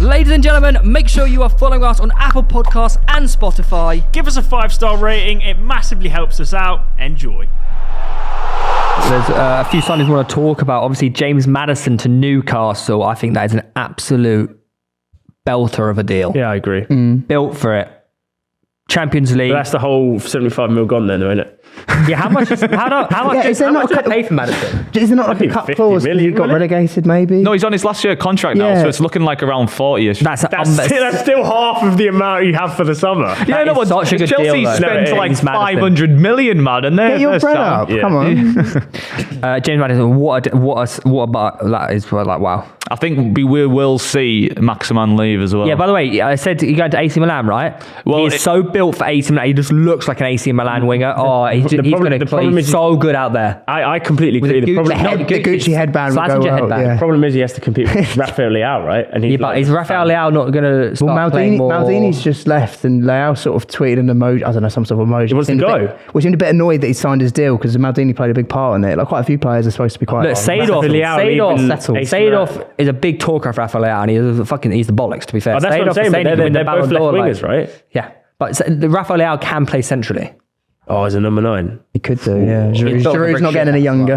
Ladies and gentlemen, make sure you are following us on Apple Podcasts and Spotify. Give us a 5-star rating. It massively helps us out. Enjoy. There's a few signings we want to talk about. Obviously, James Maddison to Newcastle. I think that is an absolute belter of a deal. Yeah, I agree. Built for it. Champions League. But that's the whole 75 mil gone then, though, isn't it? Yeah, how much is it pay for Maddison? Is there not like a cut 50 clause? million, He got wasn't it? relegated, maybe. No, he's on his last year contract now, Yeah. so it's looking like around 40ish. That's Still half of the amount you have for the summer. Yeah, no, is but such a good Chelsea deal, though. spent No, like James Maddison. 500 million, man, and Get your bread up. Yeah. Come on. James Maddison. What about that is like wow. I think we will see Maximin leave as well. Yeah. By the way, I said you're going to AC Milan, right? Well, he's so built for AC Milan. He just looks like an AC Milan winger. He's going to play so good out there. I completely agree. With The the problem, The Gucci headband would go Slazenger well. headband. Yeah. problem is he has to compete with Rafael Leao, right? And he's But is Rafael Leao not going to start playing more? Maldini's just left, and Leao sort of tweeted an emoji. I don't know, some sort of emoji. He wants to go. We seemed a bit annoyed that he signed his deal because Maldini played a big part in it. Like quite a few players are supposed to be quite. Look, Seedorf settled. is a big talker for Rafael Leao, and he's the bollocks, to be fair. Oh, that's what I'm saying. But they're both left wingers, right? Yeah, but Rafael Leao can play centrally. Oh, as a number 9. He could do, yeah. He's built for Giroud's not brick getting any shit, younger.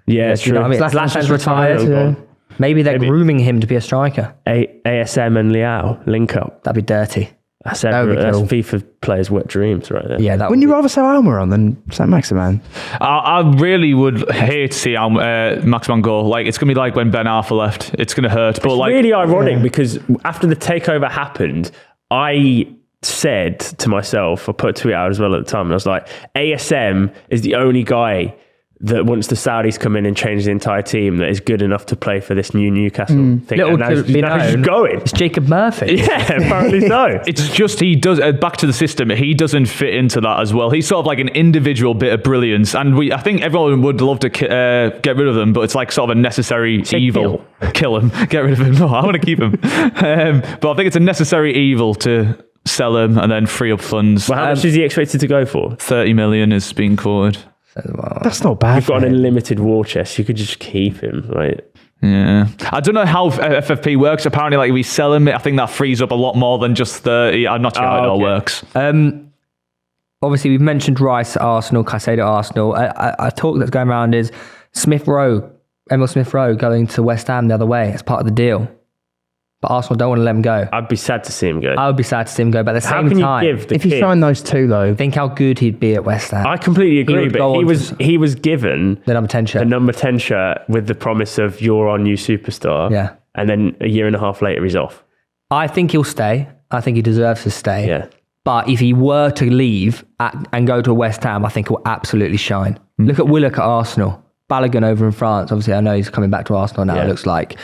Yeah, it's You know true. what I mean? Zlatan's retired. Yeah. Maybe they're grooming him to be a striker. ASM and Leao link up. That'd be dirty. That's That would be that's cool. FIFA players' wet dreams right there. Yeah, that Wouldn't would you rather sell Almiron than Saint-Maximin? I really would hate to see Maximin go. Like, it's going to be like when Ben Arthur left. It's going to hurt. But It's like, really ironic because after the takeover happened, I said to myself, I put a tweet out as well at the time, and I was like, ASM is the only guy that once the Saudis come in and change the entire team that is good enough to play for this new Newcastle thing. Little And now to be he's known, going. It's Jacob Murphy. Yeah, apparently so. it's just he does back to the system. He doesn't fit into that as well. He's sort of like an individual bit of brilliance, and I think everyone would love to get rid of them, but it's like sort of a necessary evil. Kill him, get rid of him. No, I want to keep him. But I think it's a necessary evil to sell him and then free up funds. Well, how much is he expected to go for? 30 million is being quoted. That's not bad. You've got an unlimited war chest. You could just keep him, right? Yeah, I don't know how FFP works. Apparently, like if we sell him, I think that frees up a lot more than just 30. I'm not sure how it all works. Obviously, we've mentioned Rice at Arsenal, Caicedo at Arsenal. A talk that's going around is Emil Smith Rowe going to West Ham the other way as part of the deal. But Arsenal don't want to let him go. I'd be sad to see him go. I would be sad to see him go, but at the How same can time, you give the If you kid... sign those two, though, think how good he'd be at West Ham. I completely agree, would but go on he was given the number 10 shirt. a number 10 shirt with the promise of you're our new superstar. Yeah. And then a year and a half later, he's off. I think he'll stay. I think he deserves to stay. Yeah. But if he were to leave and go to West Ham, I think he'll absolutely shine. Look at Willock at Arsenal. Balogun over in France. Obviously, I know he's coming back to Arsenal now, Yeah. it looks like.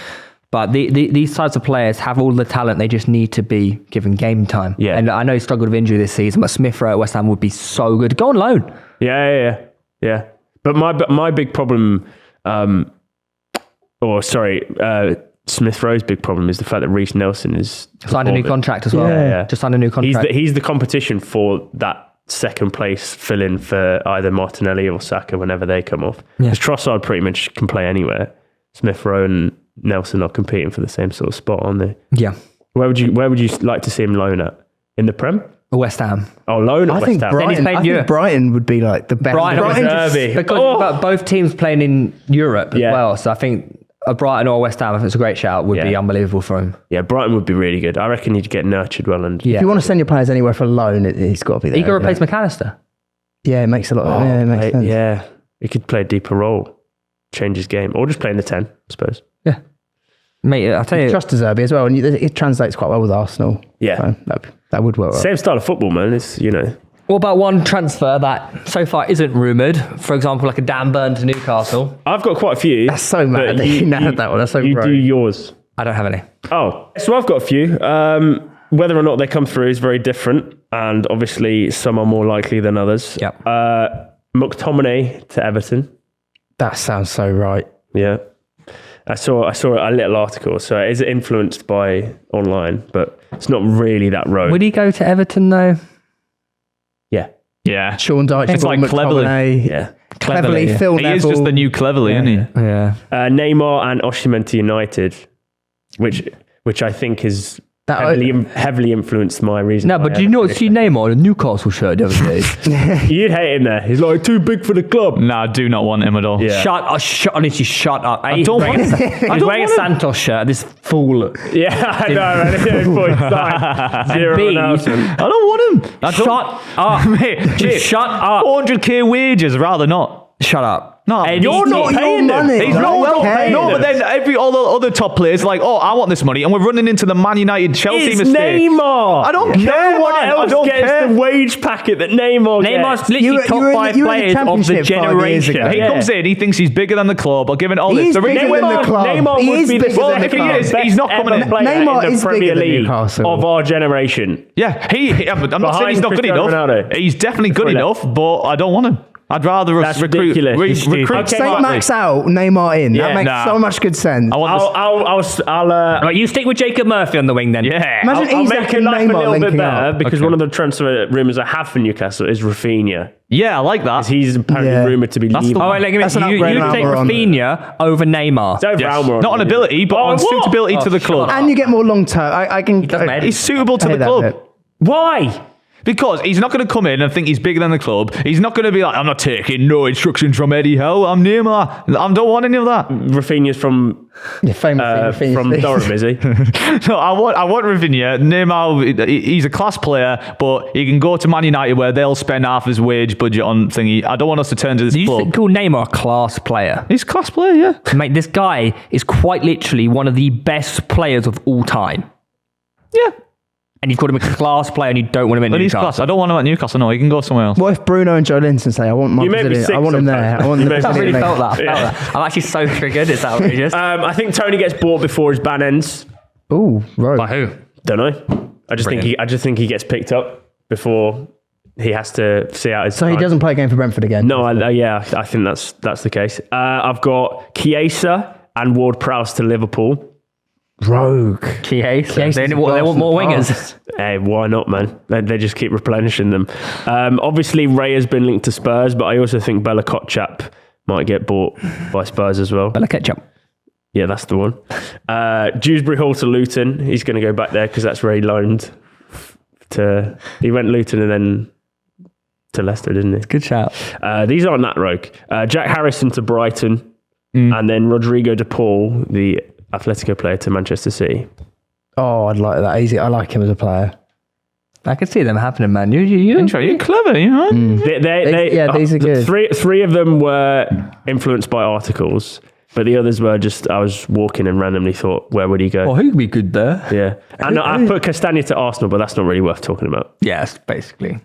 But these types of players have all the talent. They just need to be given game time. Yeah. And I know he struggled with injury this season, but Smith Rowe at West Ham would be so good. Go on loan. Yeah. But my big problem, Smith Rowe's big problem is the fact that Reece Nelson is Signed a new performing. contract as well. Yeah. Just signed a new contract. He's the competition for that second place fill-in for either Martinelli or Saka whenever they come off. Yeah. Because Trossard pretty much can play anywhere. Smith Rowe and Nelson are competing for the same sort of spot, aren't they? Yeah. Where would you like to see him loan at? In the Prem? West Ham. Oh, loan at I West think Ham. Brighton would be like the best. Brighton Derby. because both teams playing in Europe as Yeah. well. So I think a Brighton or West Ham, if it's a great shout, would be unbelievable for him. Yeah, Brighton would be really good. I reckon he'd get nurtured well. And Yeah. If you want to send your players anywhere for a loan, it's got to be there. He could replace McAllister. Yeah, it makes a lot. It makes sense. Yeah, he could play a deeper role, change his game, or just play in the 10, I suppose. Yeah. Mate, I'll tell you. Trust De Zerbi as well, and it translates quite well with Arsenal. Yeah. So that would work. Same style of football, man. It's, What about one transfer that so far isn't rumoured? For example, like a Dan Burn to Newcastle. I've got quite a few. That's so mad but that you nailed that one. That's so You rogue. do yours. I don't have any. Oh, so I've got a few. Whether or not they come through is very different, and obviously some are more likely than others. Yep. McTominay to Everton. That sounds so right. Yeah. I saw a little article, so it is influenced by online, but it's not really that rogue. Would he go to Everton though? Yeah. Yeah. Sean Dyche, It's like McTominay, Yeah. Cleverly, Phil He Neville. is just the new Cleverly, isn't he? Yeah. Neymar and Osimhen to United, which which I think is That- heavily influenced my reason. No, but do you not see Neymar on a Newcastle shirt the other day? You'd hate him there. He's like too big for the club. Nah, I do not want him at all. Yeah. Honestly, shut up. I don't want him. He's wearing a Santos shirt, this fool. Yeah, I know, man. Zero B, announcement. I don't want him. Shut up. Mate, Chip, Shut up. 400k wages, rather not. Shut up. No, And You're he's not your paying them. money. He's No, not well okay. paid. No, but then all the other top players like, oh, I want this money, and we're running into the Man United Chelsea It's mistake. Neymar. I don't care. No one man. else I don't gets care. the wage packet that Neymar Neymar's gets. literally You were top in the- five you were in the players of the Championship 5 years generation. ago. He Yeah. comes in, he thinks he's bigger than the club. I'll give it all He this. is The bigger reason- than the club. Neymar He would is be bigger the Well, than the if he club. is, he's not coming ever in. player Neymar in is the bigger Premier than League Newcastle. of our generation. Yeah, I'm not saying he's not good Cristiano enough. Ronaldo. He's definitely good Before enough, but I don't want him. I'd rather That's recruit. ridiculous. recruit Okay, Saint Max out, Neymar in. Yeah, That makes nah. so much good sense. I want this. I'll Right, you stick with Jacob Murphy on the wing then. Yeah. Imagine I'll Isak make your and life a Neymar little bit linking better up. because Okay. one of the transfer rumours I have for Newcastle is Rafinha. Yeah, I like that. He's apparently Yeah. rumoured to be That's the leaving. Oh, wait, That's an you upgrade take on Almiron. Rafinha over Neymar. It's over Yes. Almiron. Not on ability, but Oh, on what? suitability to the shut club. up. And you get more long term. I can. doesn't matter. He's suitable to I the hate that club. bit. Why? Because he's not going to come in and think he's bigger than the club. He's not going to be like, I'm not taking no instructions from Eddie Howe. I'm Neymar. I don't want any of that. Rafinha's from Yeah, famously, from Durham, is he? No, I want Rafinha. Neymar, he's a class player, but he can go to Man United where they'll spend half his wage budget on thingy. I don't want us to turn to this You club. call Neymar a class player. He's a class player, yeah. Mate, this guy is quite literally one of the best players of all time. Yeah. And you've called him a class player and you don't want him in But he's Newcastle. class. I don't want him at Newcastle. No, he can go somewhere else. What if Bruno and Joe Linton say, "I want my You make me Brazilian. sick I want him there. sometimes. I want You the make me I really Brazilian felt mate." that. Felt that. I'm actually so triggered. It's outrageous. I think Tony gets bought before his ban ends. Ooh, right. By who? Don't know. I just think he gets picked up before he has to see out his. So he time. doesn't play a game for Brentford again. No, I think that's the case. I've got Chiesa and Ward-Prowse to Liverpool. Rogue. Chiesa. They want more wingers. Hey, why not, man? They just keep replenishing them. Obviously, Ray has been linked to Spurs, but I also think Bella Kotchap might get bought by Spurs as well. Bella Ketchup. Yeah, that's the one. Dewsbury Hall to Luton. He's going to go back there because that's where he loaned to. He went Luton and then to Leicester, didn't he? Good shout. These aren't that rogue. Jack Harrison to Brighton, and then Rodrigo de Paul, the Atletico player, to Manchester City. Oh, I'd like that. Easy. I like him as a player. I can see them happening, man. You You're clever, you know? These are good. Three of them were influenced by articles, but the others were just, I was walking and randomly thought, where would he go? Oh, who'd be good there? Yeah. And I put Castagna to Arsenal, but that's not really worth talking about. Yes, basically.